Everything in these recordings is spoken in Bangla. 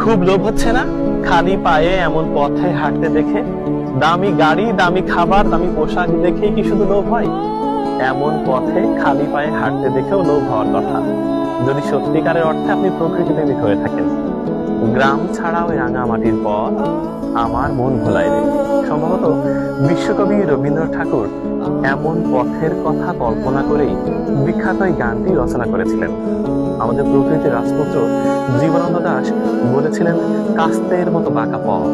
খুব লোভ হচ্ছে না খালি পায়ে এমন পথে হাঁটতে দেখে? দামি গাড়ি, দামি খাবার, দামি পোশাক দেখে কি শুধু লোভ হয়? এমন পথে খালি পায়ে হাঁটতে দেখেও লোভ হওয়ার কথা, যদি সত্যিকারের অর্থে আপনি প্রকৃতি প্রেমিক হয়ে থাকেন। গ্রাম ছাড়া ওই রাঙামাটির পথ আমার মন ভোলায় রে। সম্ভবত বিশ্বকবি রবীন্দ্রনাথ ঠাকুর এমন পথের কথা কল্পনা করেই বিখ্যাত এই গানটি রচনা করেছিলেন। আমাদের প্রকৃতির রাজপুত্র জীবনানন্দ দাশ বলেছিলেন, কাস্তের মতো বাঁকা পথ।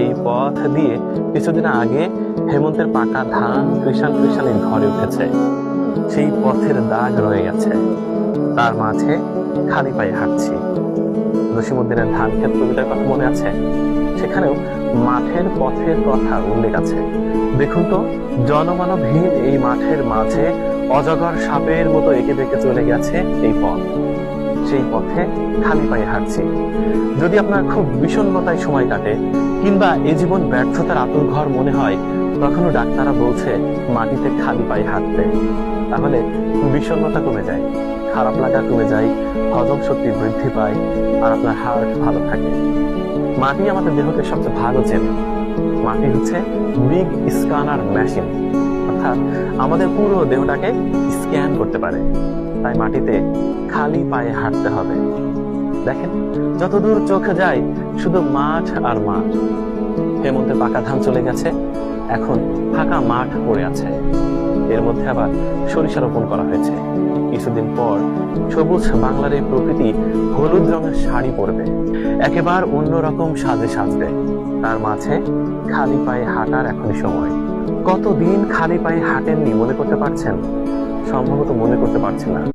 এই পথ দিয়ে কিছুদিন আগে হেমন্তের পাকা ধান কৃষাণ কৃষাণের ঘরে উঠেছে। সেই পথের দাগ রয়ে গেছে, তার মাঝে খালি পায়ে হাঁটছি। জসীমউদ্দিনের ধান ক্ষেত কবিতার কথা মনে আছে? সেখানেও মাঠের পথের কথা উল্লেখ আছে। দেখুন তো, জনমানবহীন এই মাঠের মাঝে অজগর সাপের মতো এঁকে বেঁকে চলে গেছে এই পথ। সেই পথে খালি পায়ে হাঁটছি। যদি আপনার খুব বিষণ্ণতায় সময় কাটে কিংবা এই জীবন ব্যর্থতার আতুর ঘর মনে হয়, তখনও ডাক্তাররা বলছে মাটিতে খালি পায়ে হাঁটতে, তাহলে বিষণ্ণতা কমে যায়, খারাপ লাগা কমে যায়, হজম শক্তি বৃদ্ধি পায়, আর আপনার হার্ট ভালো থাকে। মাটি আমাদের দেহকে সবচেয়ে ভালো চেনে। মাটি হচ্ছে বিগ স্ক্যানার মেশিন, অর্থাৎ আমাদের পুরো দেহটাকে স্ক্যান করতে পারে। তাই মাটিতে খালি পায়ে হাঁটতে হবে। দেখেন, যতদূর চোখ যায় শুধু মাঠ আর মাঠ। হেমন্তে পাকা ধান চলে গেছে, এখন ফাঁকা মাঠ পড়ে আছে। এর মধ্যে আবার সরিষা রোপণ করা হয়েছে। কিছুদিন পর সবুজ বাংলার এই প্রকৃতি হলুদ রঙের শাড়ি পরবে, একেবারে অন্যরকম সাজে সাজবে। তার মাঝে খালি পায়ে হাঁটার এখনই সময়। কতদিন খালি পায়ে হাঁটেননি মনে করতে পারছেন? সম্ভবত মনে করতে পারছেন না।